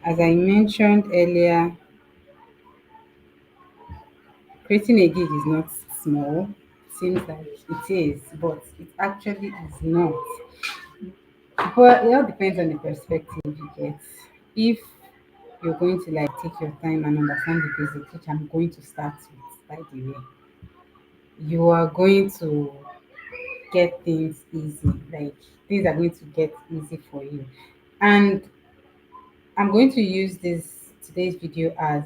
As I mentioned earlier, creating a gig is not small. Seems like it is, but it actually is not. But it all depends on the perspective you get. If you're going to like take your time and understand the basics, which I'm going to start with, by the way, you are going to get things easy. Like things are going to get easy for you. And I'm going to use this today's video as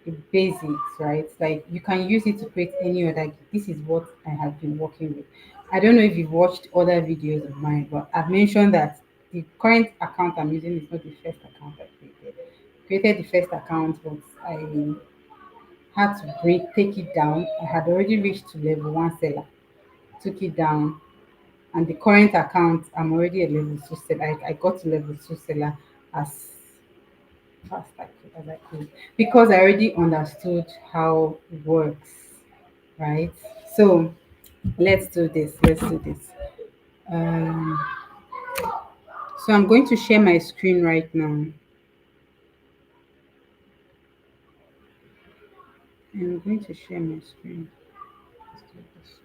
the basics, right? Like you can use it to create any other gig. This is what I have been working with. I don't know if you've watched other videos of mine, but I've mentioned that the current account I'm using is not the first account I created. Created the first account, but I had to take it down. I had already reached to level one seller, took it down, and the current account I'm already a level two seller. I got to level two seller as fast as I could because I already understood how it works, right? So let's do this. Let's do this. Um, so I'm going to share my screen right now. I'm going to share my screen. Let's do this.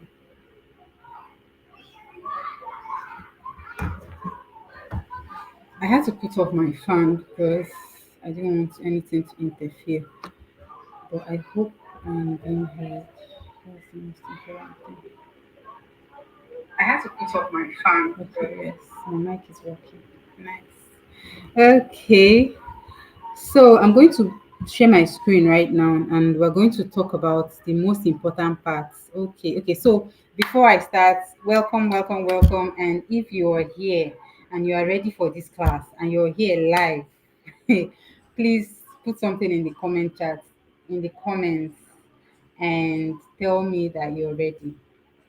I had to put off my fan because I didn't want anything to interfere. But I hope I'm being heard. That's the most important thing. I had to put off my fan. Okay, yes, my mic is working. Nice. Okay, so I'm going to share my screen right now and we're going to talk about the most important parts. Okay, so before I start, welcome, welcome, welcome. And if you are here and you are ready for this class and you're here live, please put something in the in the comments, and tell me that you're ready.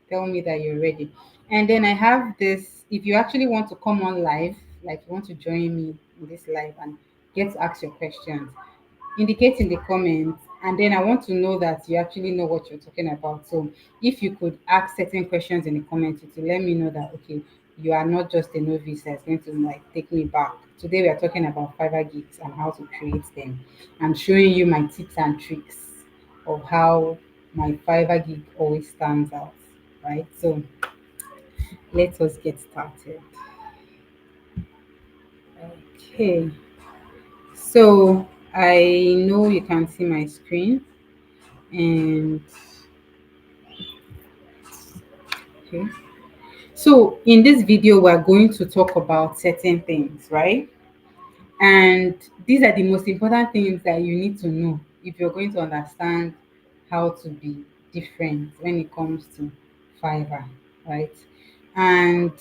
Tell me that you're ready. And then I have this, if you actually want to come on live, like you want to join me in this live and get to ask your questions, indicate in the comments. And then I want to know that you actually know what you're talking about. So if you could ask certain questions in the comments to let me know that, okay, you are not just a novice that's going to like take me back. Today we are talking about Fiverr gigs and how to create them. I'm showing you my tips and tricks of how my Fiverr gig always stands out, right? So let us get started. Okay, so I know you can see my screen, and okay, so in this video we're going to talk about certain things, right? And these are the most important things that you need to know if you're going to understand how to be different when it comes to Fiverr, right? And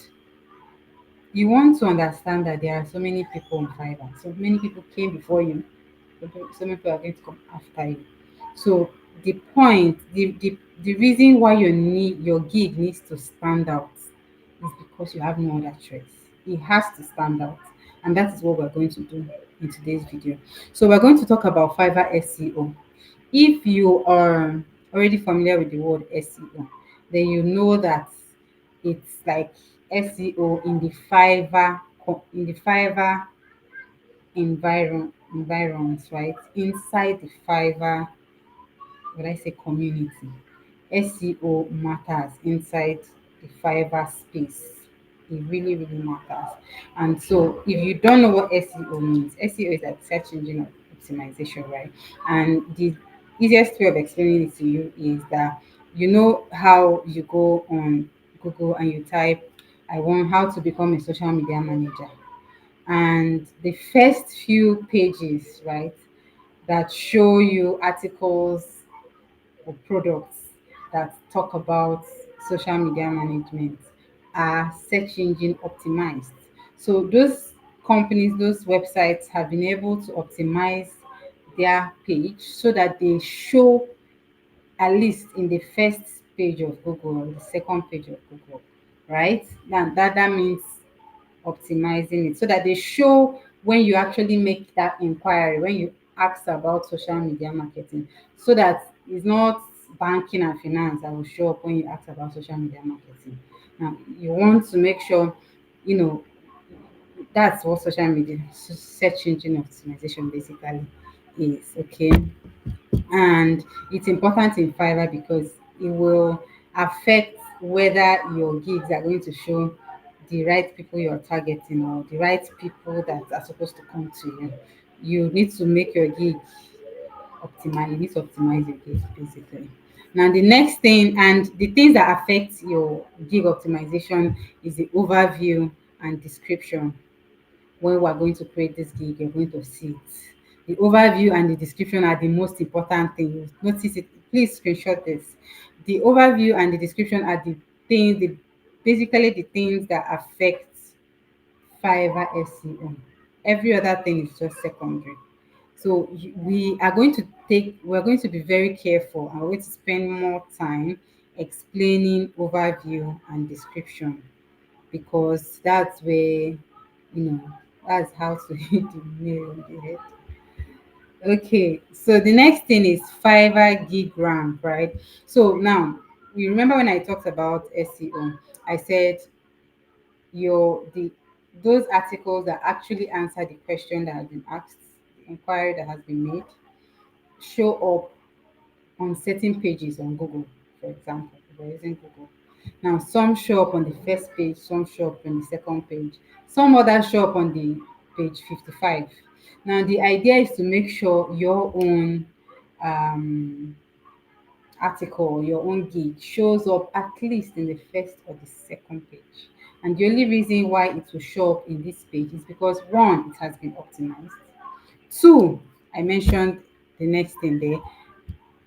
you want to understand that there are so many people on Fiverr. So many people came before you. So many people are going to come after you. So the point, the reason why your gig needs to stand out is because you have no other choice. It has to stand out. And that is what we're going to do in today's video. So we're going to talk about Fiverr SEO. If you are already familiar with the word SEO, then you know that it's like SEO in the Fiverr environs, right? Inside the Fiverr, what I say, community. SEO matters inside the Fiverr space. It really, really matters. And so if you don't know what SEO means, SEO is like search engine optimization, right? And the easiest way of explaining it to you is that you know how you go on Google and you type, I want how to become a social media manager. And the first few pages, right, that show you articles or products that talk about social media management are search engine optimized. So those companies, those websites have been able to optimize their page so that they show at least in the first page of Google or the second page of Google, right? That means optimizing it so that they show when you actually make that inquiry, when you ask about social media marketing, so that it's not banking and finance that will show up when you ask about social media marketing. Now, you want to make sure, you know, That's what social media, search engine optimization basically is. Okay. And it's important in Fiverr because it will affect whether your gigs are going to show the right people you're targeting or the right people that are supposed to come to you. You need to make your gig optimize. You need to optimize your gig basically. Now the next thing, and the things that affect your gig optimization, is the overview and description. When we are going to create this gig, you're going to see it. The overview and the description are the most important thing. You notice it. Please screenshot this. The overview and the description are the things, basically the things that affect Fiverr SEO. Every other thing is just secondary. So we're going to be very careful, and we're going to spend more time explaining overview and description, because that's where, that's how to hit the nail on the head. Okay, so the next thing is Fiverr gig rank, right? So now, you remember when I talked about SEO, I said the those articles that actually answer the question that has been asked, the inquiry that has been made, show up on certain pages on Google, for example, if we're using Google. Now, some show up on the first page, some show up on the second page, some others show up on the page 55. Now, the idea is to make sure your own um, article, your own gig shows up at least in the first or the second page. And the only reason why it will show up in this page is because one, it has been optimized. Two, I mentioned the next thing there,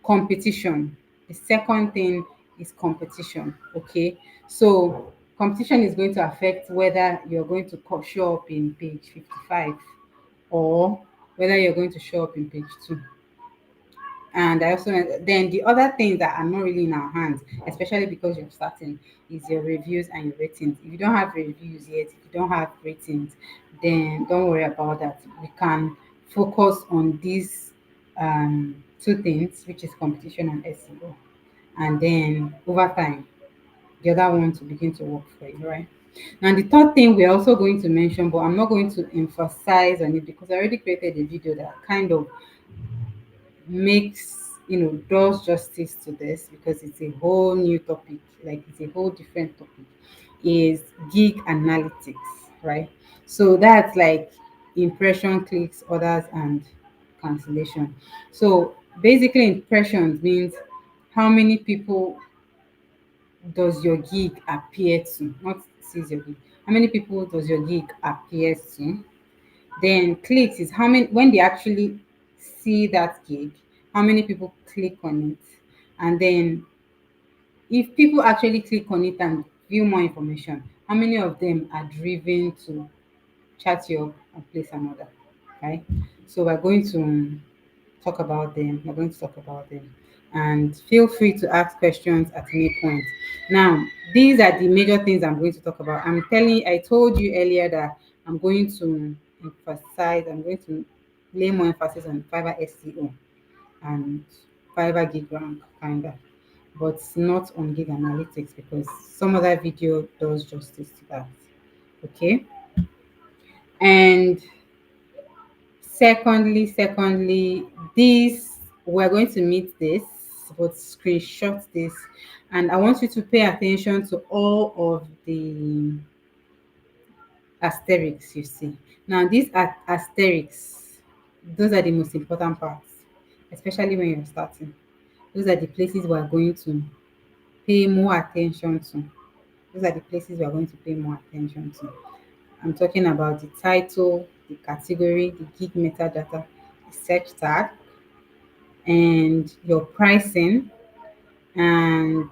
competition. The second thing is competition. Okay, so competition is going to affect whether you're going to show up in page 55 or whether you're going to show up in page 2. And I also, then the other things that are not really in our hands, especially because you're starting, is your reviews and your ratings. If you don't have reviews yet, if you don't have ratings, then don't worry about that. We can focus on these two things, which is competition and SEO. And then over time, the other one to begin to work for you, right? Now, the third thing we're also going to mention, but I'm not going to emphasize on it because I already created a video that kind of makes, does justice to this, because it's a whole new topic, like it's a whole different topic, is gig analytics, right? So that's like impression, clicks, orders, and cancellation. So basically, impressions means how many people does your gig appear to, not sees your gig, how many people does your gig appear to. Then clicks is how many, when they actually see that gig, how many people click on it. And then if people actually click on it and view more information, how many of them are driven to chat you up and place an order, right? So we're going to talk about them. We're going to talk about them. And feel free to ask questions at any point. Now, these are the major things I'm going to talk about. I told you earlier that I'm going to lay more emphasis on Fiverr SEO and Fiverr gig rank, kind of, but not on gig analytics because some other video does justice to that. Okay. And secondly, this we're going to meet this, but screenshot this, and I want you to pay attention to all of the asterisks you see. Now, these asterisks, those are the most important parts, especially when you're starting. Those are the places we're going to pay more attention to. Those are the places we're going to pay more attention to. I'm talking about the title, the category, the gig metadata, the search tag, and your pricing, and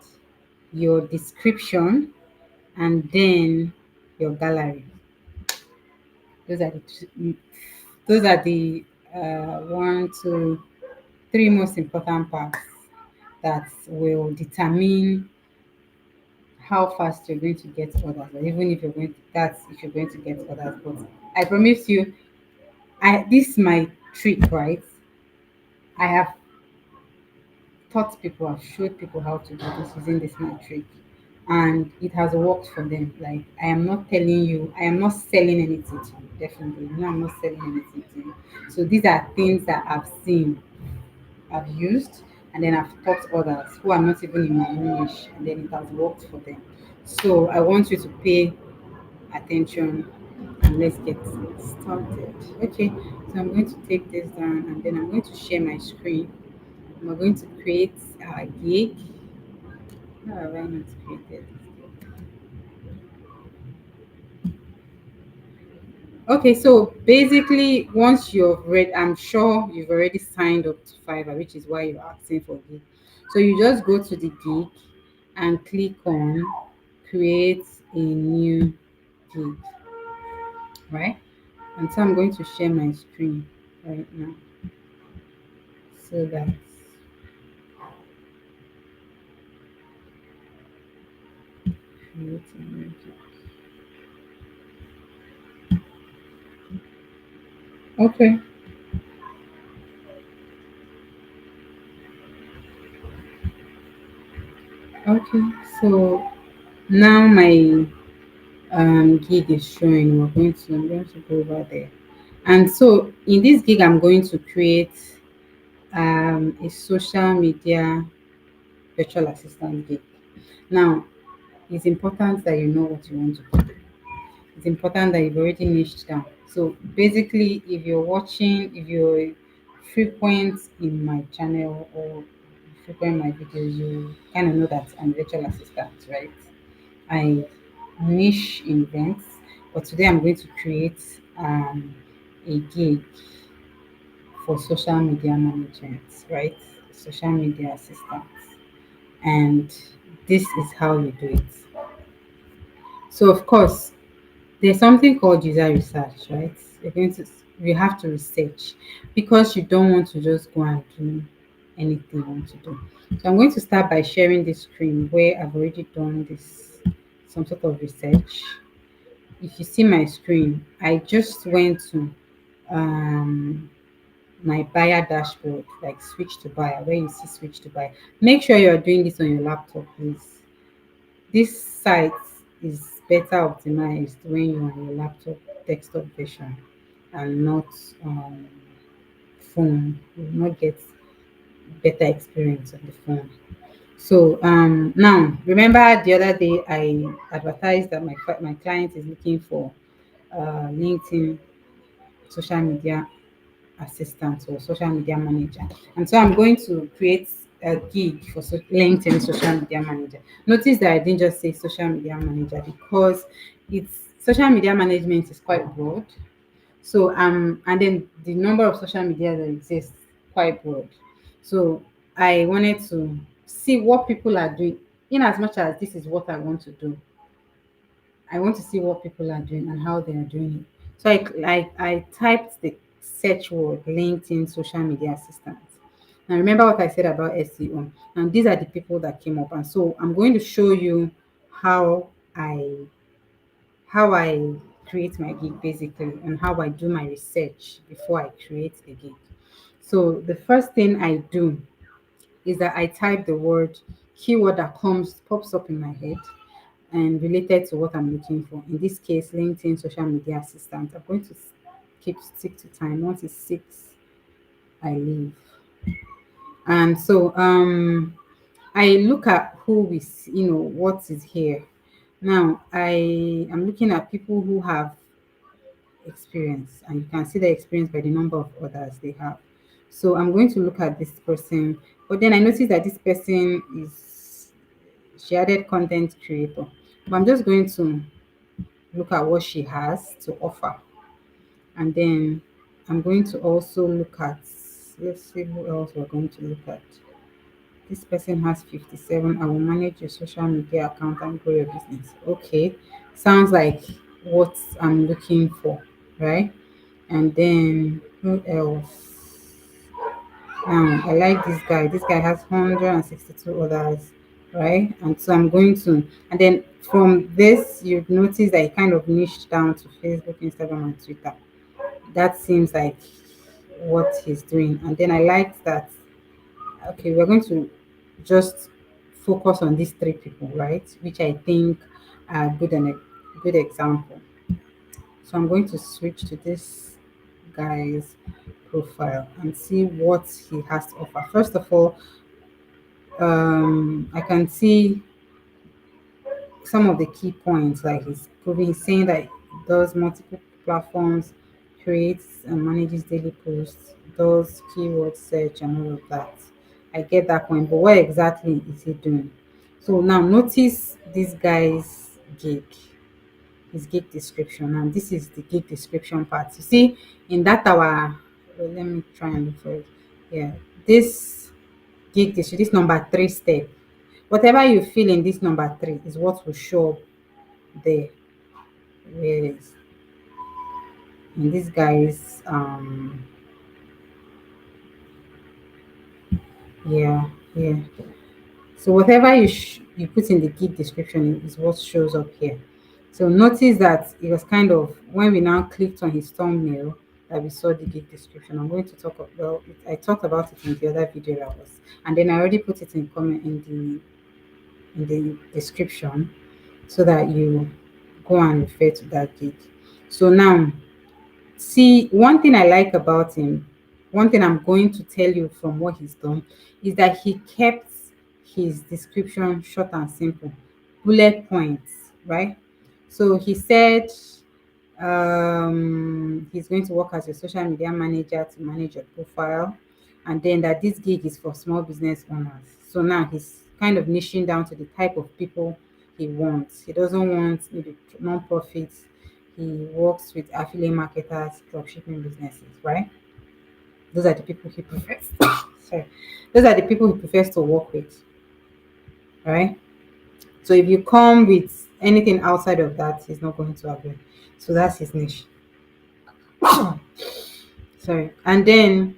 your description, and then your gallery. Those are the those are the one, two, three most important parts that will determine how fast you're going to get orders, or even if you're going to, that's if you're going to get orders. But I promise you, this is my trick, right? I have taught people, I've showed people how to do this using this my trick, and it has worked for them. Like, I am not telling you, I am not selling anything to you. Definitely, no, I'm not selling anything to you. So these are things that I've seen, I've used, and then I've taught others who are not even in my own niche, and then it has worked for them. So I want you to pay attention and let's get started. Okay, so I'm going to take this down and then I'm going to share my screen. We're going to create our gig. How have I not created this? Okay, so basically, once you've read, I'm sure you've already signed up to Fiverr, which is why you're asking for gig. So you just go to the gig and click on create a new gig, right? And so I'm going to share my screen right now so that create a new gig. Okay, okay. So now my gig is showing. I'm going to go over there. And so in this gig, I'm going to create a social media virtual assistant gig. Now, it's important that you know what you want to do. It's important that you've already niched down. So basically, if you're frequent in my channel or frequent my videos, you kind of know that I'm virtual assistant, right? I niche in events, but today I'm going to create a gig for social media management, right? Social media assistant. And this is how you do it. So of course, there's something called user research, right? You're going to you have to research because you don't want to just go and do anything you want to do. So I'm going to start by sharing this screen where I've already done this some sort of research. If you see my screen, I just went to um my buyer dashboard, like switch to buyer, where you see switch to buyer. Make sure you're doing this on your laptop, please. This site is better optimized when you're on your laptop desktop version and not phone. You will not get better experience on the phone. So now remember the other day I advertised that my client is looking for LinkedIn social media assistant or social media manager. And so I'm going to create a gig for LinkedIn social media manager. Notice that I didn't just say social media manager because it's social media management is quite broad. So and then the number of social media that exists quite broad. So I wanted to see what people are doing in as much as this is what I want to do. I want to see what people are doing and how they are doing it. So I typed the search word LinkedIn social media assistant. Now remember what I said about SEO. And these are the people that came up. And so I'm going to show you how I how I create my gig basically and how I do my research before I create the gig. So the first thing I do is that I type the word keyword that comes pops up in my head and related to what I'm looking for. In this case, LinkedIn social media assistant. I'm going to keep stick to time. Once it's 6, I leave. And so I look at who we see, what is here. Now I am looking at people who have experience, and you can see the experience by the number of others they have. So I'm going to look at this person, but then I notice that this person is she added content creator. But I'm just going to look at what she has to offer. And then I'm going to also look at, let's see who else we're going to look at. This person has 57. I will manage your social media account and grow your business. Okay. Sounds like what I'm looking for, right? And then who else? I like this guy. This guy has 162 others, right? And so I'm going to, and then from this, you'd notice that he kind of niched down to Facebook, Instagram, and Twitter. That seems like what he's doing. And then I like that. Okay, we're going to just focus on these three people, right? Which I think are good and a good example. So I'm going to switch to this guy's profile and see what he has to offer. First of all, I can see some of the key points, like he's saying that he does multiple platforms, creates and manages daily posts, does keyword search and all of that. I get that point, but what exactly is he doing? So now notice this guy's gig, his gig description, and this is the gig description part. You see, in that our well, let me try and look for it. Yeah, this gig description, this number three step. Whatever you feel in this number three is what will show up there. Whereas in this guy's yeah, yeah. So whatever you put in the gig description is what shows up here. So notice that it was kind of when we now clicked on his thumbnail that we saw the gig description. I'm going to talk about, well, I talked about it in the other video that was, and then I already put it in comment in the description so that you go and refer to that gig. So now, see, one thing I like about him, one thing I'm going to tell you from what he's done is that he kept his description short and simple, bullet points, right? So he said he's going to work as a social media manager to manage your profile, and then that this gig is for small business owners. So now he's kind of niching down to the type of people he wants. He doesn't want maybe non-profits. He works with affiliate marketers, dropshipping businesses, right? Those are the people he prefers. Sorry, those are the people he prefers to work with, right? So if you come with anything outside of that, he's not going to agree. So that's his niche. Sorry. And then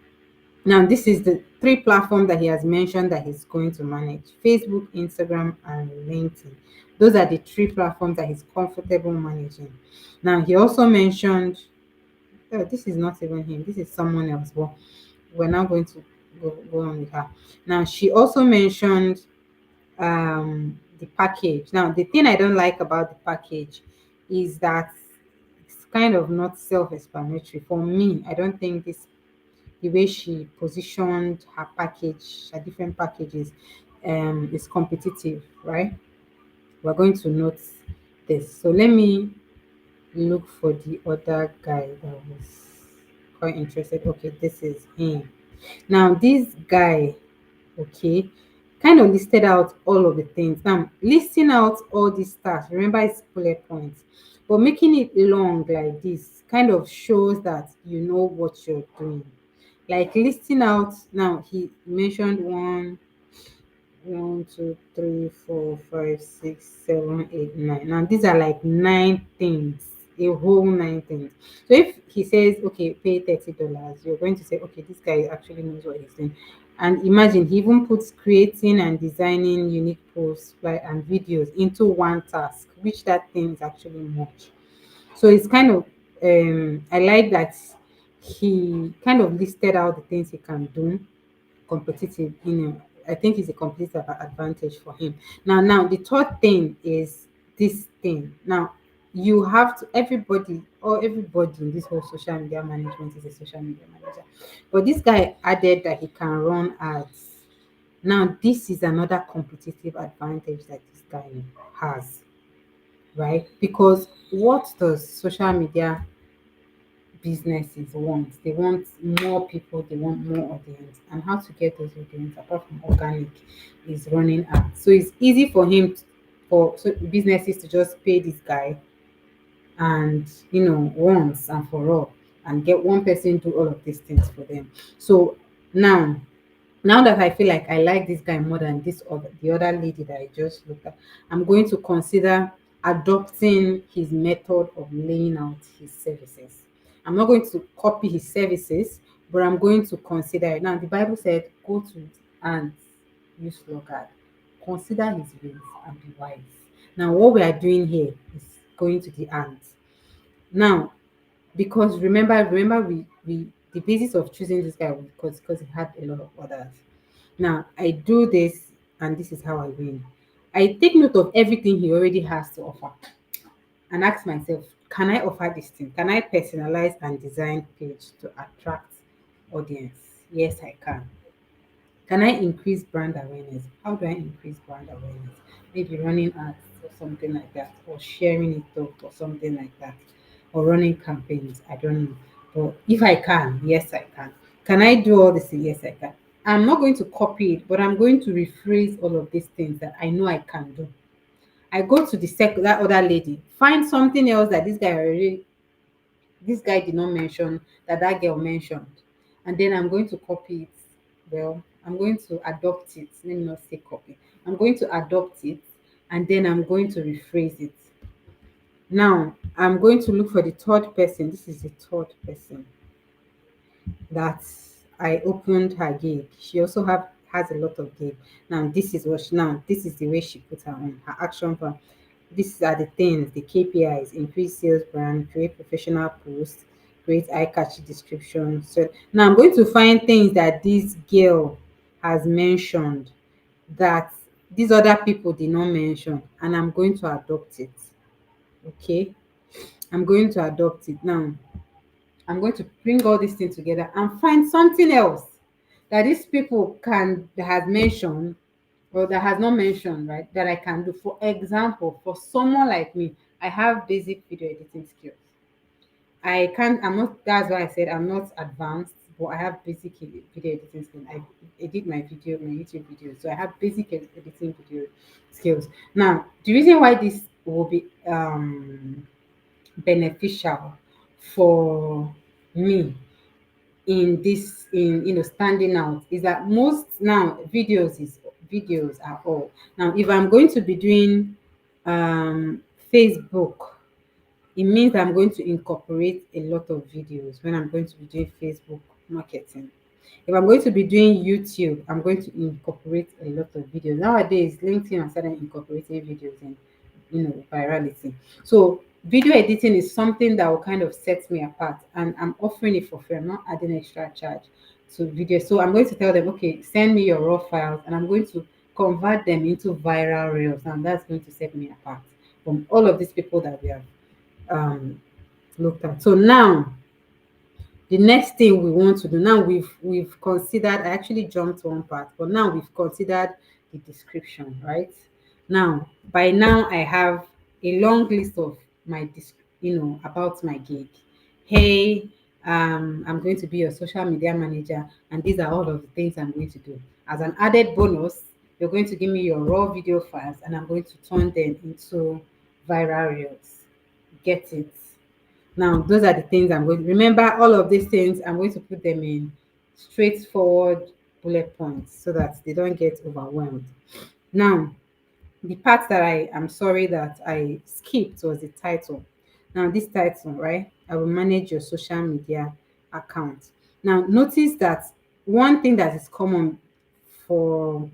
now this is the three platforms that he has mentioned that he's going to manage: Facebook, Instagram, and LinkedIn. Those are the three platforms that he's comfortable managing. Now he also mentioned, oh, this is not even him, this is someone else. But we're now going to go on with her. Now she also mentioned the package. Now the thing I don't like about the package is that it's kind of not self-explanatory for me. I don't think this the way she positioned her package, her different packages, is competitive, right? We're going to note this. So let me look for the other guy that was quite interested. Okay, this is him. Now this guy, okay, kind of listed out all of the things. Now listing out all these tasks, remember it's bullet points, but making it long like this kind of shows that you know what you're doing. Like listing out, now he mentioned one, two, three, four, five, six, seven, eight, nine. Now these are like nine things, a whole nine things. So if he says, okay, pay $30, you're going to say, okay, this guy actually knows what he's doing. And imagine he even puts creating and designing unique posts like and videos into one task, which that thing is actually much. So it's kind of I like that he kind of listed out the things he can do competitive, I think it's a competitive advantage for him. Now the third thing is this thing. Now you have to everybody in this whole social media management is a social media manager. But this guy added that he can run ads. Now this is another competitive advantage that this guy has, right? Because what does social media businesses want? They want more people, they want more audience. And how to get those audience apart from organic is running ads. So it's easy for him for businesses to just pay this guy and once and for all, and get one person do all of these things for them. So now now that I feel like I like this guy more than this other the other lady that I just looked at, I'm going to consider adopting his method of laying out his services. I'm not going to copy his services, but I'm going to consider it. Now the Bible said, go to it and use sluggard. Consider his ways and be wise. Now what we are doing here is going to the ants. Now, because remember we the basis of choosing this guy was because he had a lot of others. Now I do this and this is how I win. I take note of everything he already has to offer and ask myself, can I offer this thing? Can I personalize and design page to attract audience? Yes, I can. Can I increase brand awareness? How do I increase brand awareness? Maybe running ads or something like that, or sharing it out or something like that, or running campaigns. I don't know. But if I can, yes, I can. Can I do all this? Yes, I can. I'm not going to copy it, but I'm going to rephrase all of these things that I know I can do. I go to that other lady, find something else that this guy did not mention, that girl mentioned, and then I'm going to copy it. Well, I'm going to adopt it. Let me not say copy. I'm going to adopt it, and then I'm going to rephrase it. Now I'm going to look for the third person. This is the third person that I opened her gig. She also have has a lot of gig. Now this is the way she put her on her action plan. These are the things, the KPIs: increase sales brand, create professional posts, create eye-catchy description. So now I'm going to find things that this girl has mentioned that these other people did not mention, and I'm going to adopt it. Okay, I'm going to adopt it now. I'm going to bring all these things together and find something else that these people can that has mentioned or that has not mentioned, right? That I can do. For example, for someone like me, I have basic video editing skills. I can't. I'm not. That's why I said I'm not advanced, but I have basic video editing skills. I edit my YouTube videos, so I have basic editing video skills. Now, the reason why this will be beneficial for me in standing out is that most now videos are all. Now if I'm going to be doing um Facebook, it means I'm going to incorporate a lot of videos when I'm going to be doing Facebook marketing. If I'm going to be doing YouTube, I'm going to incorporate a lot of videos. Nowadays, LinkedIn has started incorporating videos in, virality. So video editing is something that will kind of set me apart, and I'm offering it for free. I'm not adding extra charge to video. So I'm going to tell them, okay, send me your raw files, and I'm going to convert them into viral reels, and that's going to set me apart from all of these people that we have um, looked at. So now the next thing we want to do, now we've considered, I actually jumped one part, but now we've considered the description, right? Now by now I have a long list of about my gig. Hey, I'm going to be your social media manager, and these are all of the things I'm going to do. As an added bonus, you're going to give me your raw video files, and I'm going to turn them into viral reels. Get it? Now, those are the things I'm going to remember. All of these things, I'm going to put them in straightforward bullet points so that they don't get overwhelmed. Now, the part that I am sorry that I skipped was the title. Now, this title, right? I will manage your social media account. Now, notice that one thing that is common for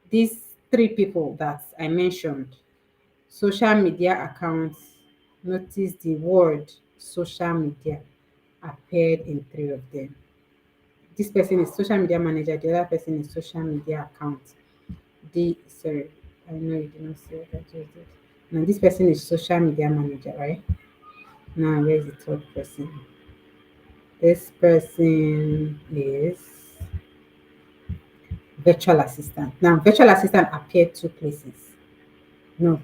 these three people that I mentioned: social media accounts. Notice the word social media appeared in three of them. This person is social media manager, the other person is social media account. Sorry, I know you did not see what I just did. Now this person is social media manager, right? Now where's the third person? This person is virtual assistant. Now virtual assistant appeared two places. Note,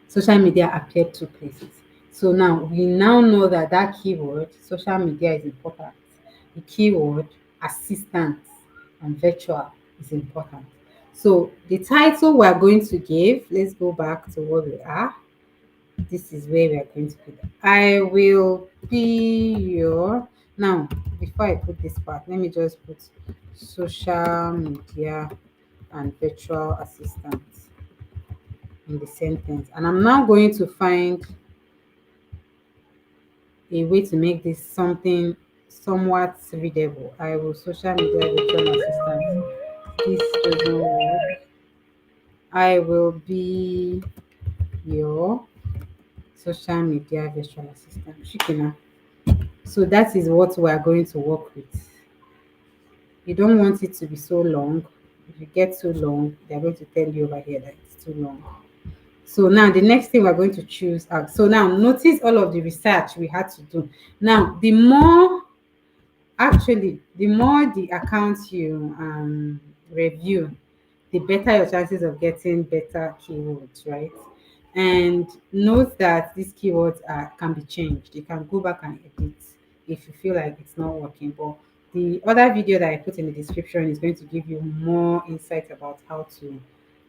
social media appeared two places. So now we now know that that keyword social media is important. The keyword assistant and virtual is important. So the title we are going to give, let's go back to what we are. This is where we are going to put. I will be your. Now before I put this part, let me just put social media and virtual assistant in the sentence. And I'm now going to find a way to make this something somewhat readable. I will social media virtual assistant. This does not work. I will be your social media virtual assistant. Shikina. So that is what we are going to work with. You don't want it to be so long. If you get too long, they're going to tell you over here that it's too long. So now the next thing we're going to choose out. So now notice all of the research we had to do. Now the more, actually, the more the accounts you review, the better your chances of getting better keywords, right? And note that these keywords can be changed. You can go back and edit if you feel like it's not working. But the other video that I put in the description is going to give you more insight about how to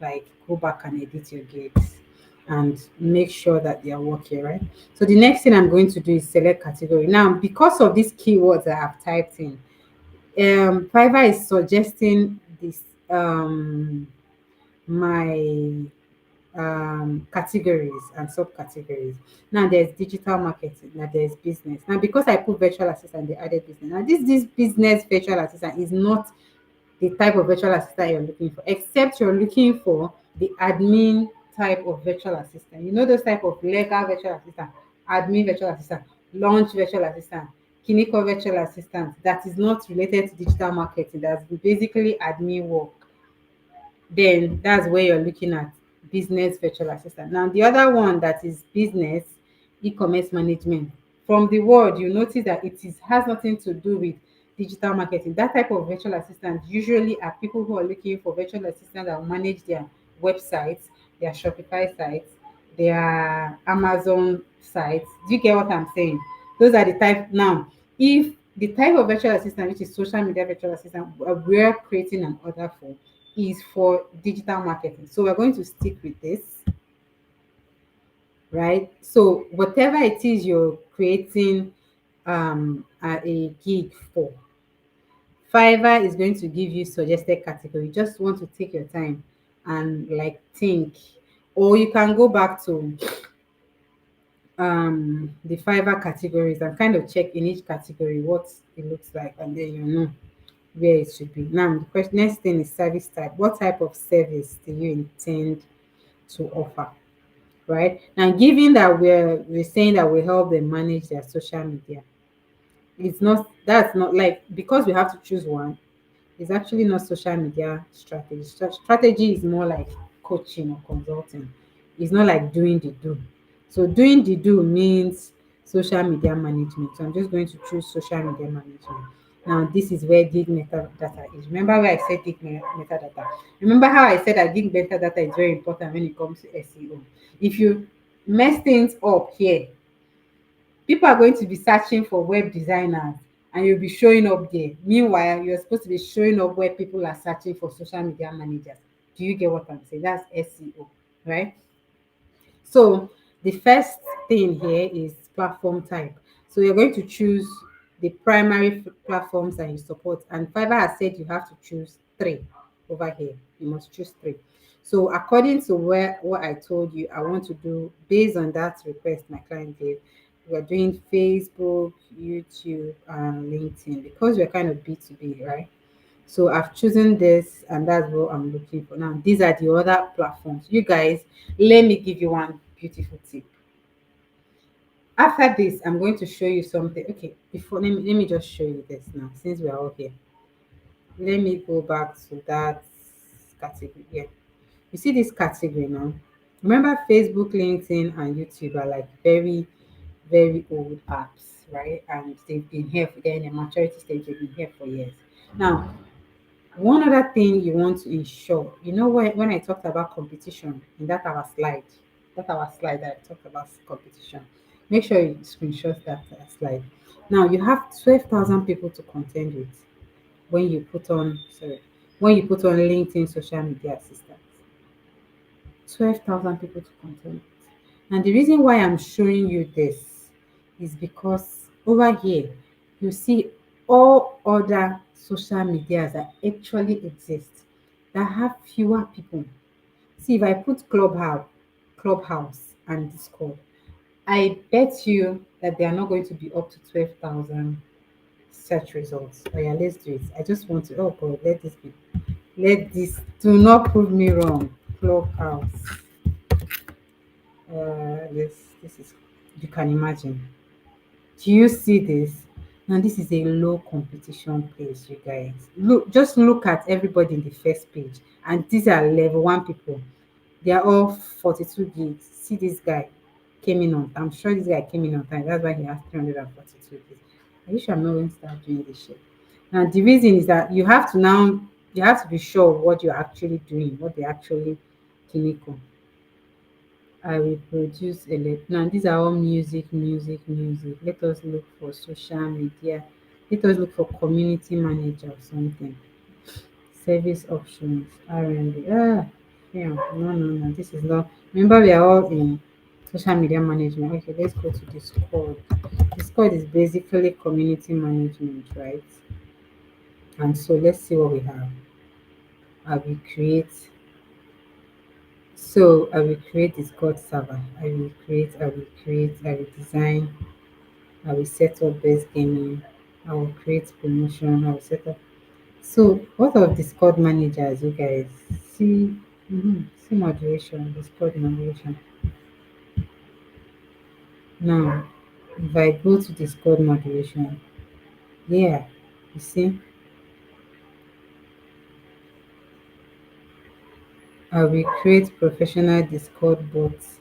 like go back and edit your gigs and make sure that they are working, right? So the next thing I'm going to do is select category. Now, because of these keywords that I've typed in, Fiverr is suggesting this my categories and subcategories. Now there's digital marketing, now there's business. Now because I put virtual assistant, they added business. Now this business virtual assistant is not the type of virtual assistant you're looking for, except you're looking for the admin type of virtual assistant. You know those type of legal virtual assistant, admin virtual assistant, launch virtual assistant, clinical virtual assistant that is not related to digital marketing, that's basically admin work. Then that's where you're looking at business virtual assistant. Now, the other one that is business e-commerce management. From the word, you notice that it is has nothing to do with digital marketing. That type of virtual assistant usually are people who are looking for virtual assistants that will manage their websites, their Shopify sites, their Amazon sites. Do you get what I'm saying? Those are the type. Now, if the type of virtual assistant, which is social media virtual assistant, we're creating an order for, is for digital marketing. So we're going to stick with this, right? So whatever it is you're creating a gig for, Fiverr is going to give you suggested category. You just want to take your time and like think, or you can go back to the Fiverr categories and kind of check in each category what it looks like, and then you know where it should be. Now, the question, next thing is service type. What type of service do you intend to offer? Right now, given that we're saying that we help them manage their social media, it's not, that's not like, because we have to choose one, it's actually not social media strategy. Strategy is more like coaching or consulting. It's not like doing the do. So doing the do means social media management. So I'm just going to choose social media management. Now this is where gig metadata is. Remember where I said gig metadata? Remember how I said that gig metadata is very important when it comes to SEO. If you mess things up here, people are going to be searching for web designers and you'll be showing up there. Meanwhile, you're supposed to be showing up where people are searching for social media managers. Do you get what I'm saying? That's SEO, right? So the first thing here is platform type. So you're going to choose the primary platforms that you support. And Fiverr has said you have to choose three over here. You must choose three. So according to what I told you, I want to do based on that request my client gave. We're doing Facebook, YouTube, and LinkedIn because we're kind of B2B, right? So I've chosen this and that's what I'm looking for. Now, these are the other platforms. You guys, let me give you one beautiful tip. After this, I'm going to show you something. Okay, before let me just show you this now since we are all here. Let me go back to that category. Yeah. You see this category now? Remember Facebook, LinkedIn, and YouTube are like very, very old apps, right? And they've been here, they're in a maturity stage, they've been here for years. Now, one other thing you want to ensure, you know, when I talked about competition in that our slide that I talked about competition, make sure you screenshot that slide. Now you have 12,000 people to contend with when you put on, sorry, when you put on LinkedIn social media assistant. 12,000 people to contend with. And the reason why I'm showing you this is because over here, you see all other social medias that actually exist that have fewer people. See, if I put Clubhouse and Discord, I bet you that they are not going to be up to 12,000 search results. Oh yeah, let's do it. I just want to, oh God, do not prove me wrong. Clubhouse. This is, you can imagine. Do you see this? Now this is a low competition place, you guys. Just look at everybody in the first page, and these are level one people. They are all 42 gigs. See this guy came in on. I'm sure this guy came in on time. That's why he has 342 gigs. Are you sure I'm not going to start doing this shit? Now the reason is that you have to be sure of what you're actually doing, what they actually clinical. I will produce now these are all music. Let us look for social media. Let us look for community manager or something. Service options, R&D. Yeah, no. This is not. Remember, we are all in social media management. Okay, let's go to Discord. Discord is basically community management, right? And so let's see what we have. I will create. So I will create Discord server. I will design. I will set up base gaming. I will create promotion. I will set up. So what of Discord managers, you guys? See, see moderation, Discord moderation. Now, if I go to Discord moderation, yeah, you see, I will create professional Discord bots.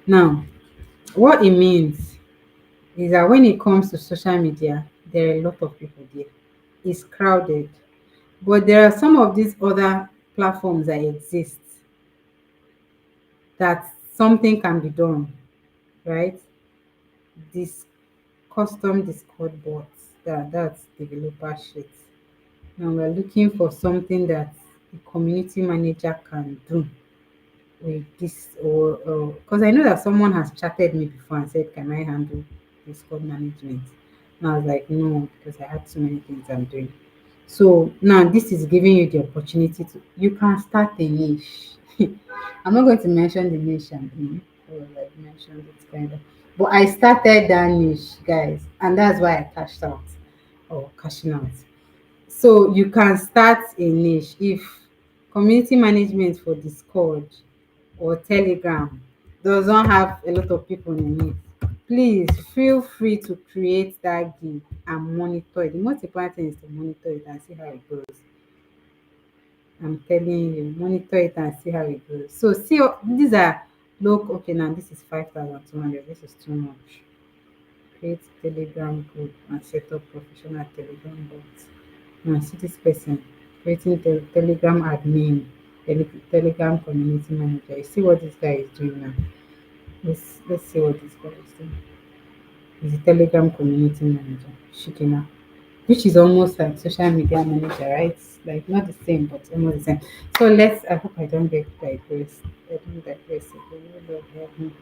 Now, what it means is that when it comes to social media, there are a lot of people there. It's crowded. But there are some of these other platforms that exist that something can be done, right? This custom Discord bots, that's developer shit. Now we're looking for something that the community manager can do with this, or because I know that someone has chatted me before and said, "Can I handle Discord management?" And I was like, "No," because I had so many things I'm doing. So now this is giving you the opportunity to you can start a niche. I'm not going to mention the niche I'm in, or like mention it kind of, but I started that niche, guys, and that's why I cashed out or cashing out. So you can start a niche if community management for Discord or Telegram does not have a lot of people in it. Please feel free to create that gig and monitor it. The most important thing is to monitor it and see how it goes. I'm telling you, monitor it and see how it goes. So see, these are low. Okay, now this is 5,200. This is too much. Create Telegram group and set up professional Telegram bots. Now see this person creating Telegram admin, Telegram community manager. You see what this guy is doing now. Let's see what this guy is doing. He's a Telegram community manager, Shikina, which is almost like social media manager, right? Like not the same, but almost the same. So let's. I hope I don't get digressed. I don't digress. Okay, Lord help me.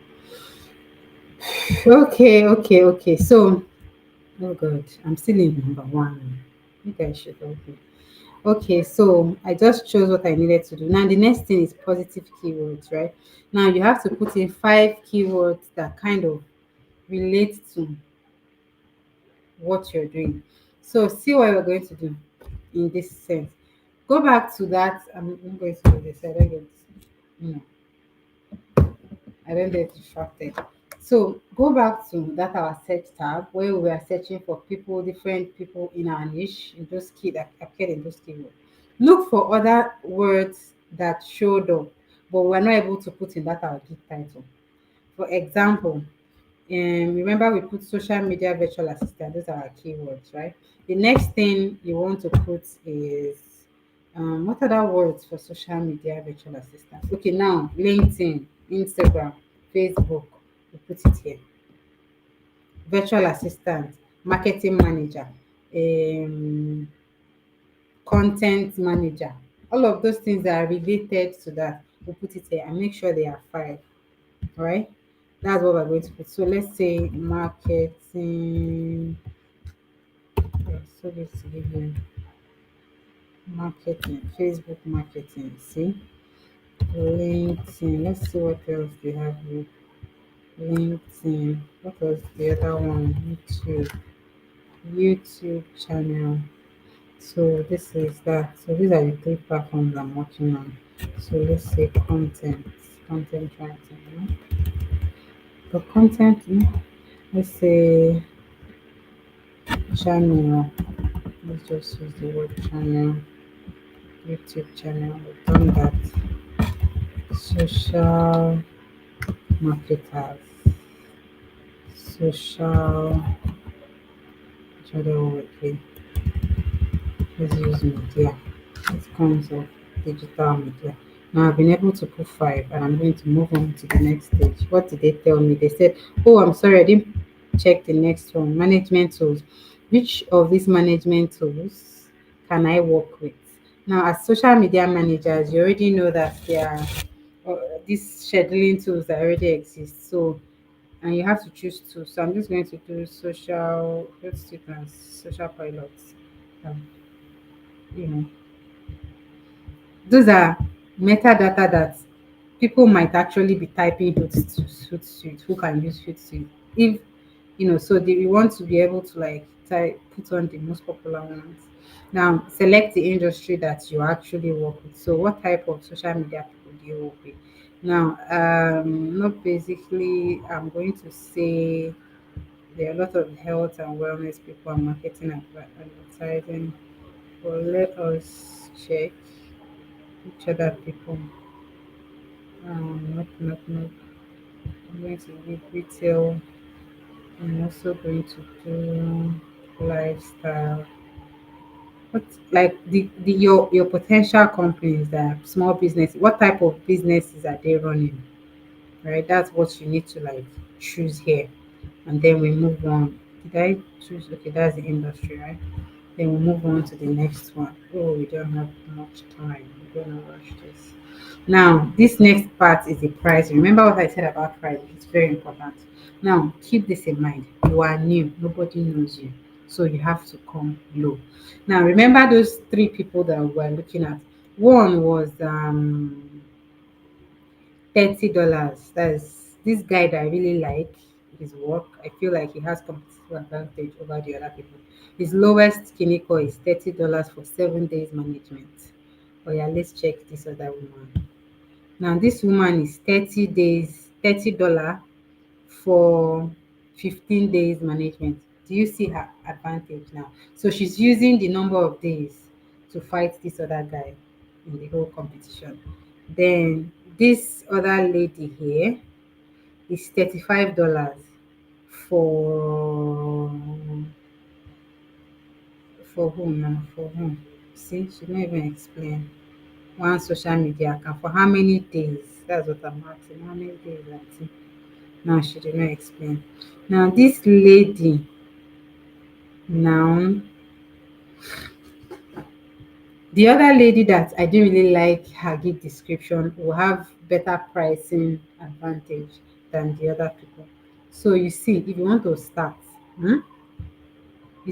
Okay. So, oh God, I'm still in number one. You guys should help me. Okay, so I just chose what I needed to do. Now the next thing is positive keywords, right? Now you have to put in 5 keywords that kind of relate to what you're doing. So see what we're going to do in this sense. Go back to that. I'm not going to do this. You know, I don't get distracted. So go back to that our search tab where we are searching for people, different people in our niche, in those key that appeared in those keywords. Look for other words that showed up, but we're not able to put in that our gig title. For example, remember we put social media virtual assistant. Those are our keywords, right? The next thing you want to put is what other words for social media virtual assistant? Okay, now LinkedIn, Instagram, Facebook. We put it here. Virtual assistant, marketing manager, um, content manager. All of those things that are related to that. We put it here and make sure they are 5. All right. That's what we're going to put. So let's say marketing. Yeah, so let's give you marketing, Facebook marketing. See, LinkedIn. Let's see what else they have here. LinkedIn. What was the other one? YouTube channel. So this is that. So these are the 3 platforms I'm working on. So let's say content writing. For content, let's say channel. Let's just use the word channel. YouTube channel. We've done that. Social marketers. Social. Which other word again? Let's use media. It comes of digital media. Now I've been able to put five, and I'm going to move on to the next stage. What did they tell me? They said, "Oh, I'm sorry, I didn't check the next one. Management tools. Which of these management tools can I work with?" Now, as social media managers, you already know that there are these scheduling tools that already exist. So, and you have to choose two. So I'm just going to do social. Let's do it as social pilots. Um, you know, those are metadata that people might actually be typing Hootsuite, who can use Hootsuite. If so we want to be able to like put on the most popular ones. Now, select the industry that you actually work with. So, what type of social media people do you work with? Now, not basically, I'm going to say there are a lot of health and wellness people and marketing and advertising. But let us check which other people. Nope, nope, nope. I'm going to read retail. I'm also going to do lifestyle. What like the your potential companies that are small business, what type of businesses are they running? Right? That's what you need to like choose here. And then we move on. Did I choose? Okay, that's the industry, right? Then we move on to the next one. Oh, we don't have much time. We're gonna rush this. Now, this next part is the price. Remember what I said about price? It's very important. Now, keep this in mind. You are new, nobody knows you. So you have to come low. Now, remember those three people that we're looking at. One was $30. That's this guy that I really like his work. I feel like he has competitive advantage over the other people. His lowest clinical is $30 for 7 days management. Oh yeah, let's check this other woman. Now this woman is 30 days, $30 for 15 days management. Do you see her advantage now? So she's using the number of days to fight this other guy in the whole competition. Then this other lady here is $35 for whom now? For whom? See, she don't even explain. One social media account for how many days? That's what I'm asking. How many days? I think. Now she did not explain. Now this lady now the other lady that I didn't really like her gig description will have better pricing advantage than the other people. So you see, if you want to start, you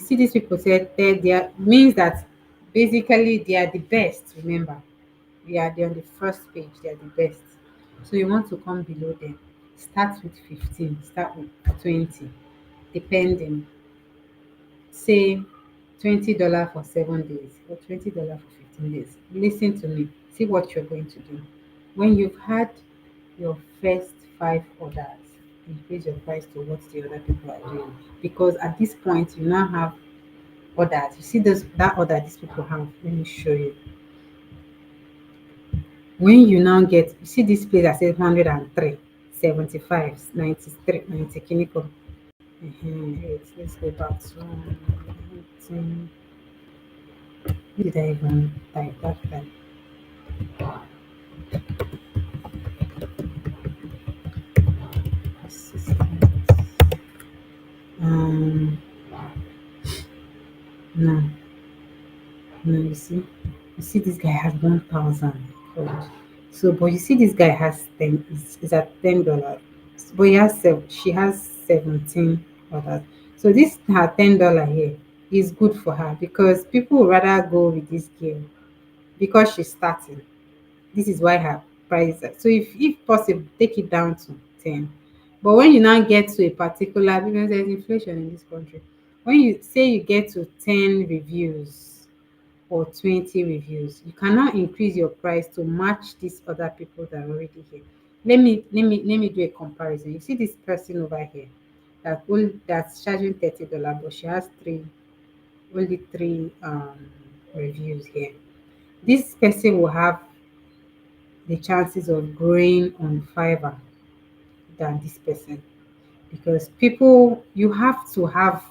see these people said they are means that basically they are the best. Remember, they're on the first page, they are the best. So you want to come below them. Start with 15, start with 20, depending. Say $20 for 7 days or $20 for 15 days. Listen to me. See what you're going to do. When you've had your first five orders, increase your price to what the other people are doing. Because at this point, you now have orders. You see that order these people have. Let me show you. When you now get, you see this place that says 103, 75, 93, 90 clinical. Wait, let's go back to 19. Did I even type that time? Assistant. Um, no, no, you see, this guy has 1,000. God. So, but you see, this guy has 10, is at $10. But she has 17 orders. So, this her $10 here is good for her because people would rather go with this girl because she's starting. This is why her price. So if possible, take it down to 10. But when you now get to a particular, because there's inflation in this country, when you say you get to 10 reviews or 20 reviews, you cannot increase your price to match these other people that are already here. Let me do a comparison. You see this person over here that's charging $30, but she has three. only three reviews here. This person will have the chances of growing on Fiverr than this person, because people, you have to have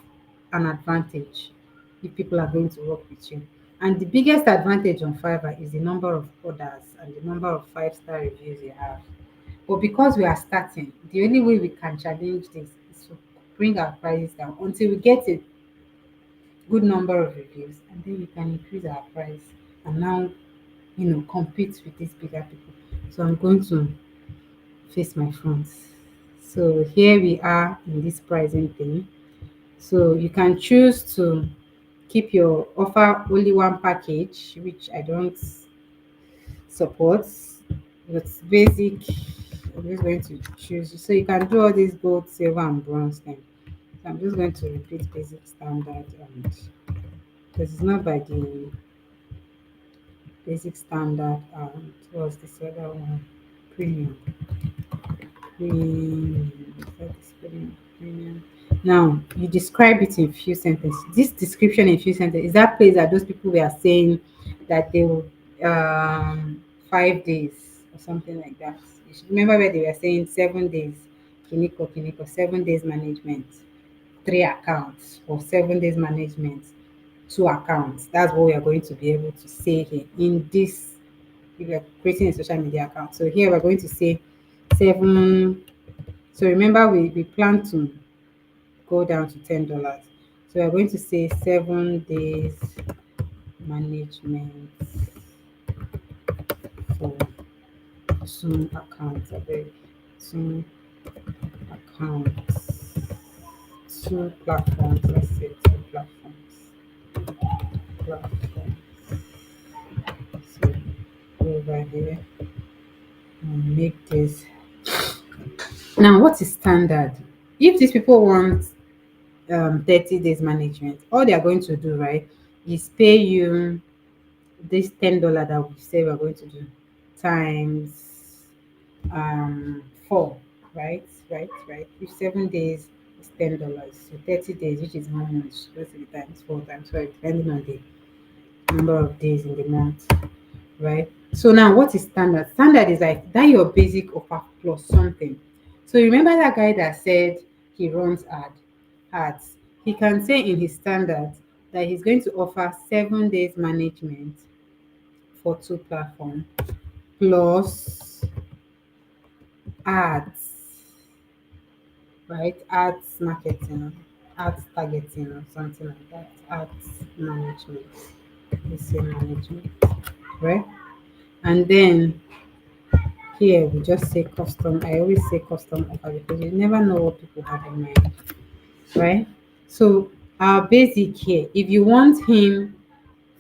an advantage if people are going to work with you. And the biggest advantage on Fiverr is the number of orders and the number of five-star reviews you have. But because we are starting, the only way we can challenge this is to bring our prices down until we get a good number of reviews, and then we can increase our price and now, compete with these bigger people. So I'm going to face my front. So here we are in this pricing thing. So you can choose to keep your offer only one package, which I don't support. But basic, I'm just going to choose. So you can do all these gold, silver, and bronze thing. So I'm just going to repeat basic standard, and because it's not by the basic standard, and what's this other one? Premium. Premium. Now you describe it in few sentences. This description in few sentences is that place that those people were saying that they will 5 days or something like that. You should remember where they were saying 7 days, kiniko kiniko, 7 days management, three accounts, or 7 days management, two accounts. That's what we are going to be able to say here in this, if you're creating a social media account. So here we're going to say seven. So remember, we plan to go down to $10. So we're going to say 7 days management for two accounts. I beg. Two accounts, two platforms. Let's say two platforms. So go over here and make this. Now, what is standard? If these people want 30 days management, all they are going to do, right, is pay you this $10 that we say we're going to do times 4, right? Right. If 7 days is $10, so 30 days, which is how much? Let's say times 4 times 5, depending on the number of days in the month, right? So now, what is standard? Standard is like that your basic offer plus something. So remember that guy that said he runs ads. He can say in his standard that he's going to offer 7 days management for two platforms plus ads, right? Ads marketing, ads targeting, or something like that. Ads management. Let's say management, right? And then here we just say custom. I always say custom offer because you never know what people have in mind, right? So our basic here, if you want him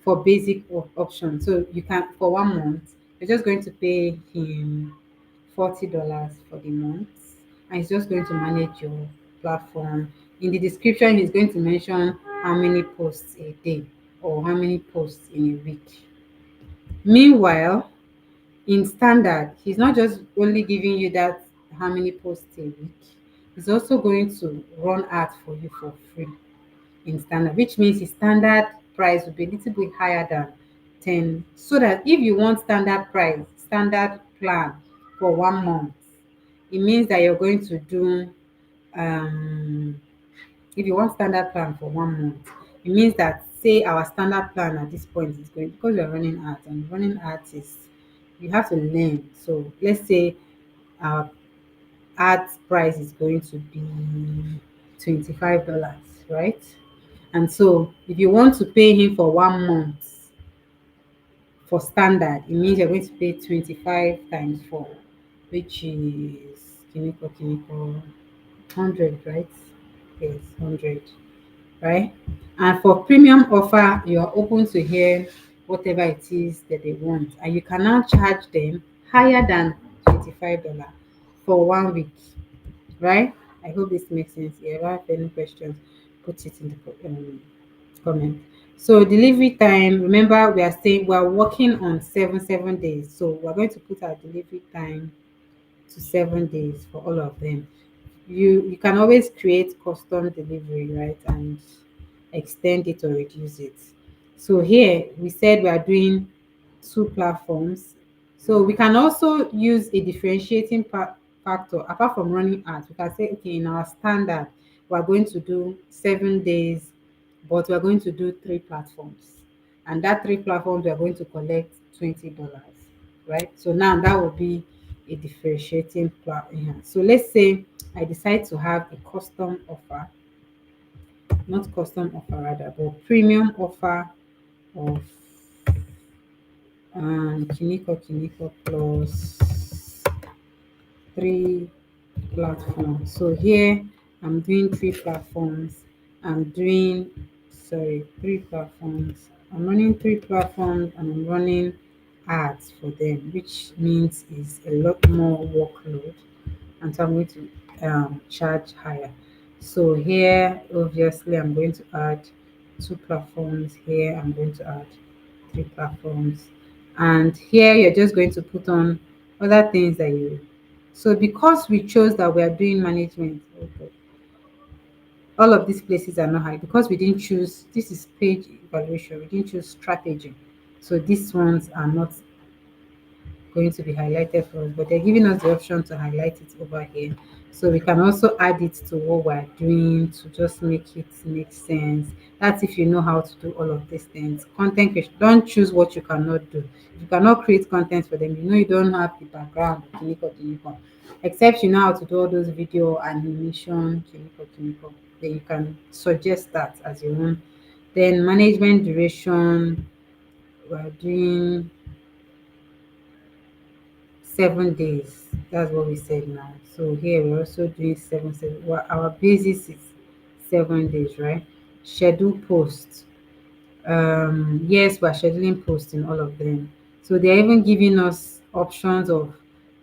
for basic option, so you can, for 1 month, you're just going to pay him $40 for the month, and he's just going to manage your platform. In the description, he's going to mention how many posts a day or how many posts in a week. Meanwhile, in standard, he's not just only giving you that how many posts a week, he's also going to run ads for you for free in standard, which means his standard price will be a little bit higher than 10. So that if you want standard price, standard plan for 1 month, it means that you're going to do um if you want standard plan for 1 month, it means that, say our standard plan at this point is going, because we're running ads, and running ads is, you have to learn. So let's say our ads price is going to be $25, right? And so if you want to pay him for 1 month for standard, it means you're going to pay 25 times 4, which is kiniko 100, right? Yes, 100, right? And for premium offer, you are open to hear whatever it is that they want, and you can now charge them higher than $25 for 1 week, right? I hope this makes sense. If you ever have any questions, put it in the comment. So delivery time, remember we are saying we are working on 7 days. So we're going to put our delivery time to 7 days for all of them. You can always create custom delivery, right? And extend it or reduce it. So here we said we are doing two platforms. So we can also use a differentiating factor apart from running ads. We can say, okay, in our standard, we are going to do 7 days, but we are going to do three platforms. And that three platforms, we are going to collect $20, right? So now that will be a differentiating platform. So let's say I decide to have a custom offer, not custom offer rather, but premium offer of Kiniko plus three platforms. So here I'm doing three platforms. I'm doing three platforms. I'm running three platforms and I'm running ads for them, which means is a lot more workload, and so I'm going to charge higher. So here obviously I'm going to add two platforms. Here I'm going to add three platforms, and here you're just going to put on other things that you. So because we chose that we are doing management, okay, all of these places are not high because we didn't choose. This is page evaluation, we didn't choose strategy, so these ones are not going to be highlighted for us, but they're giving us the option to highlight it over here. So we can also add it to what we're doing to just make it make sense. That's if you know how to do all of these things. Content creation, don't choose what you cannot do. If you cannot create content for them, you know you don't have the background, except you know how to do all those video animation, then you can suggest that as your own. Then management duration, we're doing 7 days. That's what we said now. So here we're also doing seven. Well, our basis is 7 days, right? Schedule posts. Yes, we're scheduling posts in all of them. So they're even giving us options of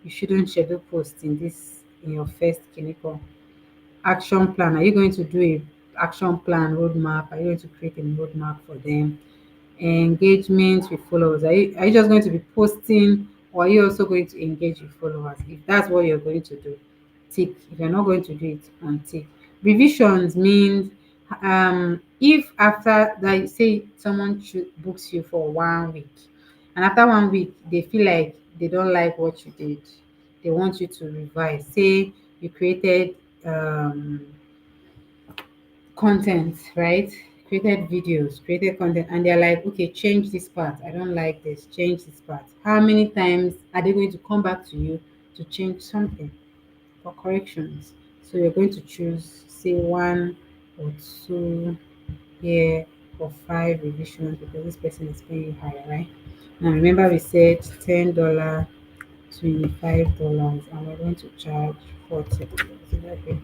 you shouldn't schedule posts in this in your first clinical action plan. Are you going to do a action plan roadmap? Are you going to create a roadmap for them? Engagement with followers. Are you just going to be posting, or are you also going to engage with followers? If that's what you're going to do, tick. If you're not going to do it, untick. Revisions means if after that, say someone books you for 1 week, and after 1 week they feel like they don't like what you did, they want you to revise. Say you created content, right? Created videos, created content, and they're like, okay, change this part. I don't like this, change this part. How many times are they going to come back to you to change something for corrections? So you're going to choose, say, one or two here or five revisions because this person is paying you higher, right? Now remember we said $10, $25, and we're going to charge $40.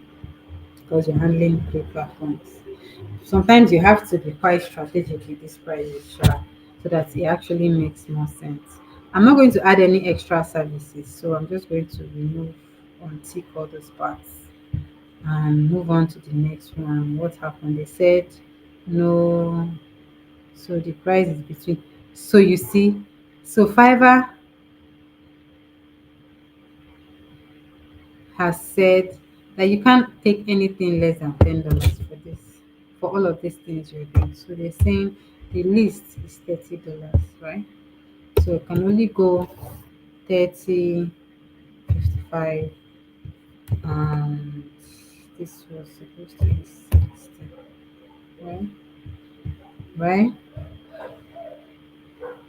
Because you're handling three platforms. Sometimes you have to be quite strategic with this prices, so that it actually makes more sense. I'm not going to add any extra services, so I'm just going to remove untick all those parts and move on to the next one. What happened? They said no, so the price is between. So you see, so Fiverr has said that you can't take anything less than $10 for this, for all of these things you're doing. So they're saying the least is $30, right? So it can only go 30, 55, and this was supposed to be 60, right? Right?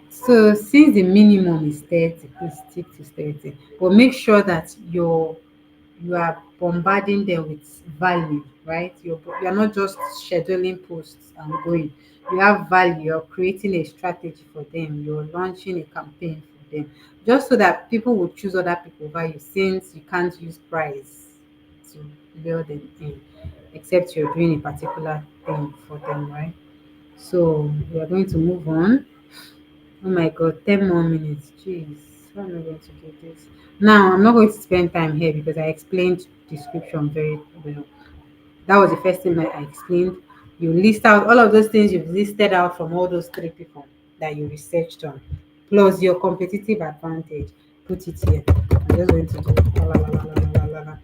So since the minimum is 30, please stick to 30. But make sure that you are bombarding them with value, right? You're not just scheduling posts and going. You have value, you're creating a strategy for them, you're launching a campaign for them, just so that people will choose other people over you, since you can't use price to lure them in, except you're doing a particular thing for them, right? So we are going to move on. Oh my god, 10 more minutes. Jeez, how am I going to do this? Now, I'm not going to spend time here because I explained description very well. That was the first thing that I explained. You list out all of those things you've listed out from all those three people that you researched on, plus your competitive advantage. Put it here. I'm just going to do la, la, la, la, la, la, la, la.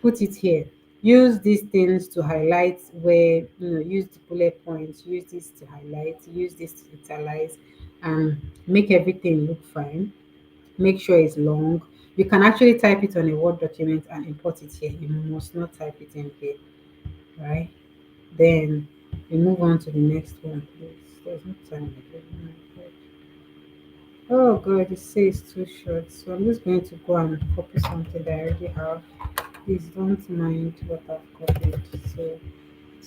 Put it here. use these things to highlight where, use the bullet points, use this to highlight, use this to utilize, and make everything look fine. Make sure it's long. You can actually type it on a Word document and import it here. You must not type it in here, right? Then we move on to the next one, please. There's no time again. Oh my God. Oh God, it says too short. So I'm just going to go and copy something that I already have. Please don't mind what I've copied. So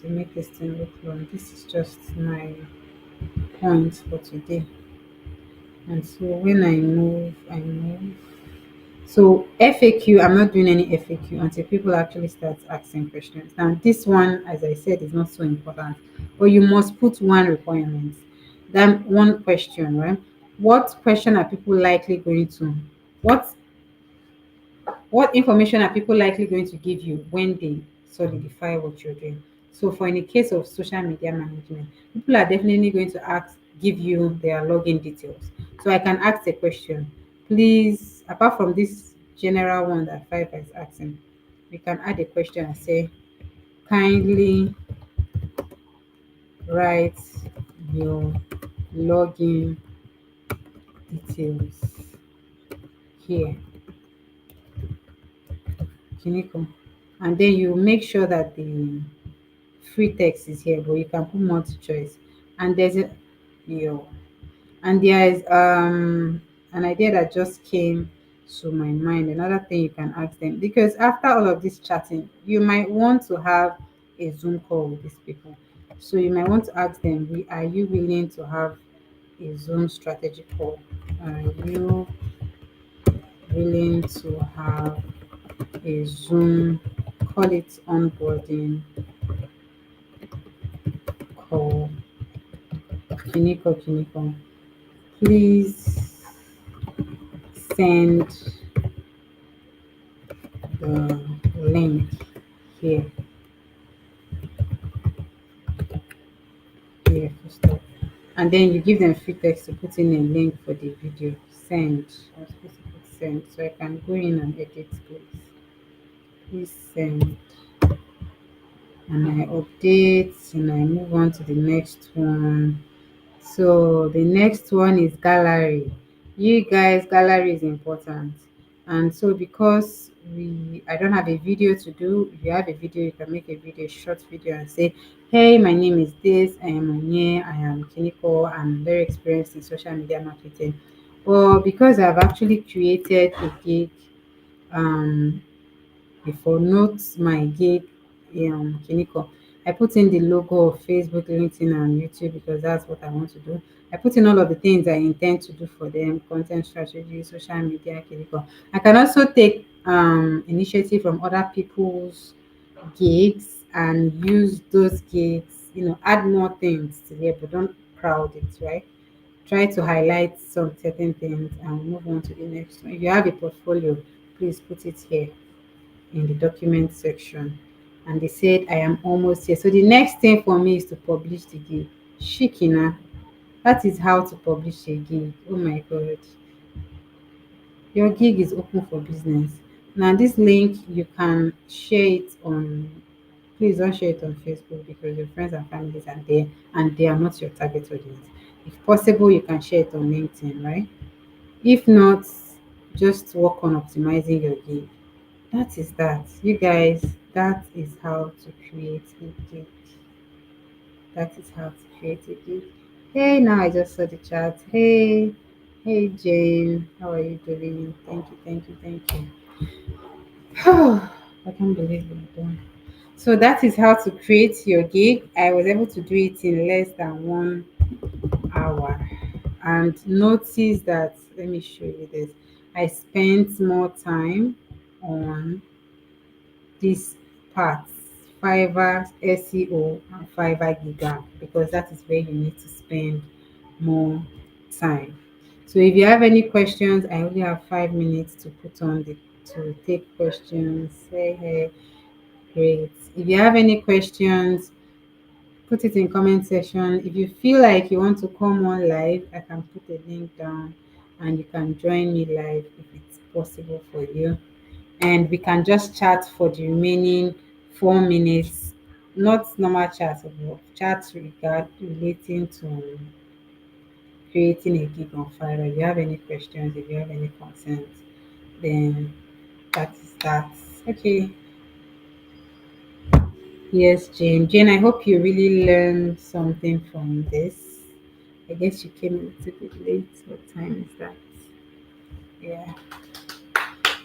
to make this thing look long, this is just my points for today. And so when I move. So FAQ, I'm not doing any FAQ until people actually start asking questions. Now this one, as I said, is not so important, but you must put one requirement. Then one question, right? What question are people likely going to? What what information are people likely going to give you when they solidify what you're doing? So, for in the case of social media management, people are definitely going to give you their login details. So, I can ask a question. Please, apart from this general one that Fiverr is asking, we can add a question and say, kindly write your login details here, Kiniko. And then you make sure that the free text is here, but you can put multi choice. And there's a yo, and there is an idea that just came to my mind. Another thing you can ask them, because after all of this chatting, you might want to have a Zoom call with these people. So you might want to ask them, are you willing to have a Zoom strategy call? Are you willing to have a Zoom, call it onboarding call? Kiniko, please send the link here, first off. And then you give them free text to put in a link for the video. Send. I'm supposed to put send, so I can go in and edit, please. Please send. And I update and I move on to the next one. So the next one is gallery. You guys, gallery is important. And so because I don't have a video to do, if you have a video, you can make a video, short video and say, hey, my name is this, I am Onye, I am Kiniko, I'm very experienced in social media marketing. But because I've actually created a gig, um before, note my gig, Kiniko. I put in the logo of Facebook, LinkedIn, and YouTube because that's what I want to do. I put in all of the things I intend to do for them: content strategy, social media, Kiniko. I can also take initiative from other people's gigs and use those gigs, add more things to there, but don't crowd it, right? Try to highlight some certain things and move on to the next one. If you have a portfolio, please put it here in the document section. And they said I am almost here. So the next thing for me is to publish the gig. Shikina, that is how to publish a gig. Oh my God. Your gig is open for business. Now this link, you can share it on, please don't share it on Facebook because your friends and families are there and they are not your target audience. If possible, you can share it on LinkedIn, right? If not, just work on optimizing your gig. That is that. You guys, that is how to create a gig. That is how to create a gig. Hey, now I just saw the chat. Hey Jane, how are you doing? Thank you. I can't believe we're done. So that is how to create your gig. I was able to do it in less than 1 hour. And notice that, let me show you this. I spent more time on these parts, Fiverr SEO and Fiverr Giga, because that is where you need to spend more time. So if you have any questions, I only have 5 minutes to put on the to take questions. Hey, great. If you have any questions, put it in comment section. If you feel like you want to come on live, I can put a link down and you can join me live if it's possible for you, and we can just chat for the remaining 4 minutes, not normal chats, but chats relating to creating a gig on Fiverr. If you have any questions, if you have any concerns, then that is that. Okay. Yes, Jane. Jane, I hope you really learned something from this. I guess you came a little bit late. What time is that? Yeah.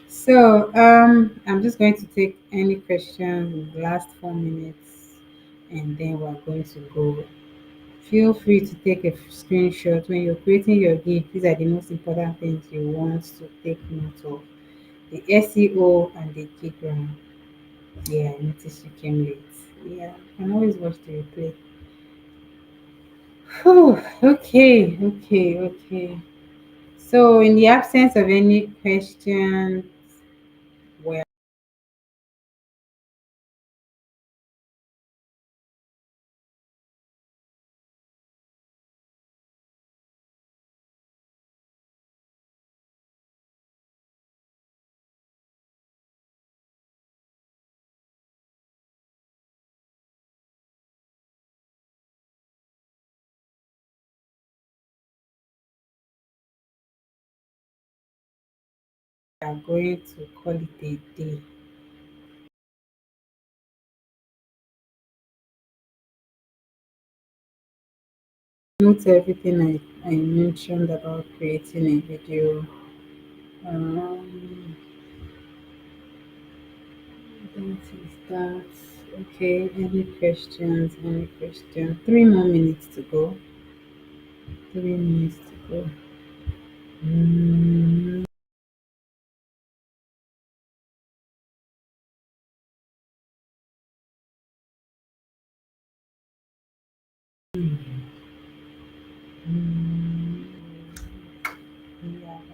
So, I'm just going to take any questions in the last 4 minutes, and then we're going to go. Feel free to take a screenshot when you're creating your gig. These are the most important things you want to take note of: the SEO and the gig round. Yeah, I noticed you came late. Yeah, you can always watch the replay. Whew, okay. So, in the absence of any questions, we are going to call it a day. Note everything I mentioned about creating a video. Um, that is that. Okay, any questions? Any questions? 3 more minutes to go. 3 minutes to go. Mm, yeah.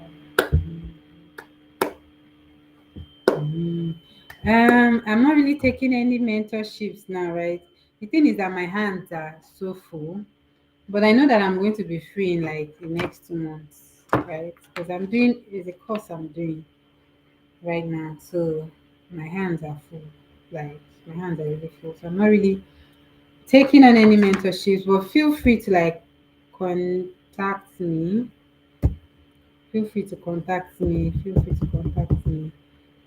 Mm. I'm not really taking any mentorships now, right? The thing is that my hands are so full, but I know that I'm going to be free in like the next 2 months, right? Because I'm doing is a course I'm doing right now, so my hands are full. Like my hands are really full, so I'm not really taking on any mentorships. But feel free to like contact me. Feel free to contact me. Feel free to contact me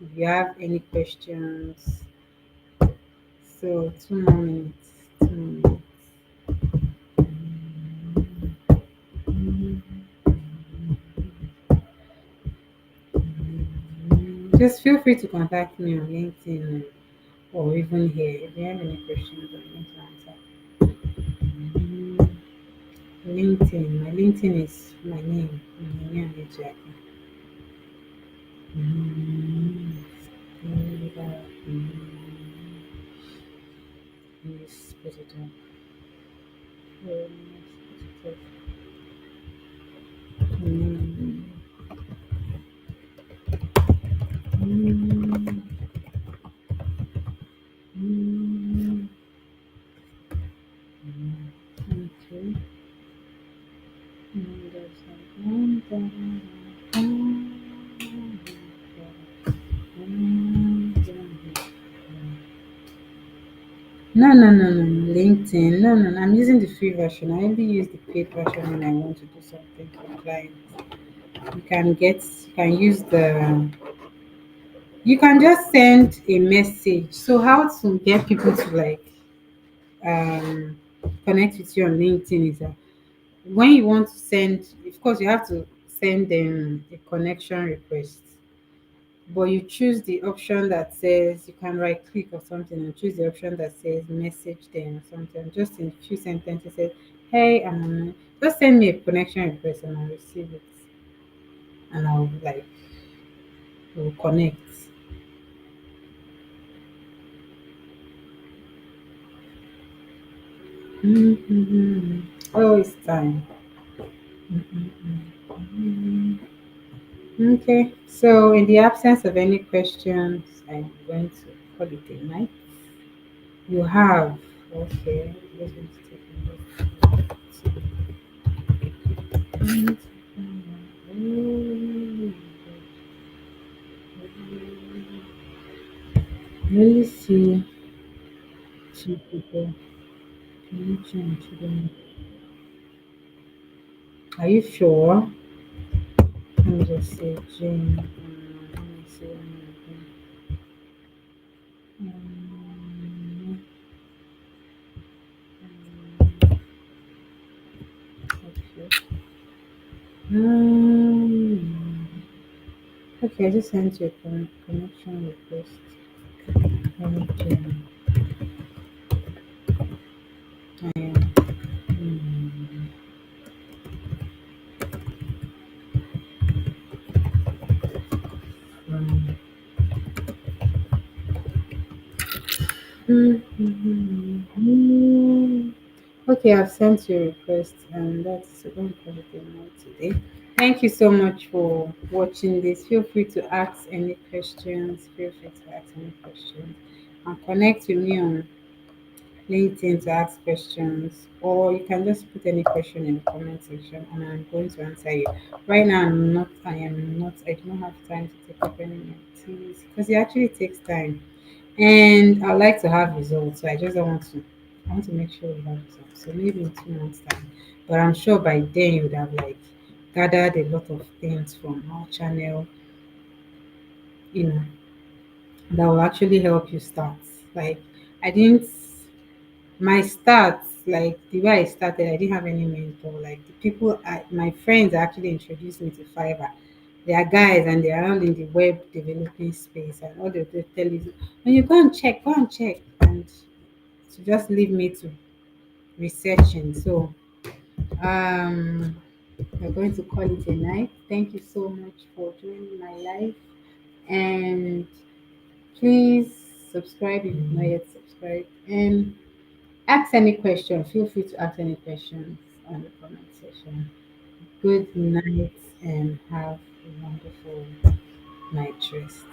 if you have any questions. So 2 more minutes. 2 more minutes. Just feel free to contact me on LinkedIn or even here if you have any questions I'm going to answer. Mm, LinkedIn. My LinkedIn is my name. My name is Jackie. Mm, Yes, put it up. Yes, put it up. Mm, mm, okay. No. LinkedIn. No. I'm using the free version. I only use the paid version when I want to do something for clients. You can use you can just send a message. So how to get people to like um connect with you on LinkedIn is that when you want to send, of course, you have to send them a connection request, but you choose the option that says you can right click or something and choose the option that says message them or something. Just in a few sentences, say, "Hey, just send me a connection request and I'll receive it, and I'll like we'll connect." Mhm. Oh, it's time. Mhm. Okay, so in the absence of any questions, I'm going to call it a night. You have. Okay. Just going to take a look. Let me see. two people. Connection to them. Are you sure? Let me just say Jane. Let me see one again. Okay. Okay, I just sent you a connection request. Jane. I am. Um, Okay, I've sent you a request, and that's going to be the night today. Thank you so much for watching this. Feel free to ask any questions. Feel free to ask any questions. And connect with me on LinkedIn to ask questions, or you can just put any question in the comment section, and I'm going to answer you. Right now, I do not have time to take up any more activities because it actually takes time. And I like to have results, so I just don't want to. I want to make sure we have results. So maybe in 2 months' time, but I'm sure by then you would have like gathered a lot of things from our channel, you know, that will actually help you start. Like I didn't, my start, like the way I started, I didn't have any mentor. Like the people, my friends actually introduced me to Fiverr. They are guys and they are all in the web developing space, and all they tell you, when you go and check, and to just leave me to researching. So we're going to call it a night. Thank you so much for joining my life, and please subscribe if you've not yet subscribed, and ask any question. Feel free to ask any questions on the comment section. Good night and have a wonderful night rest.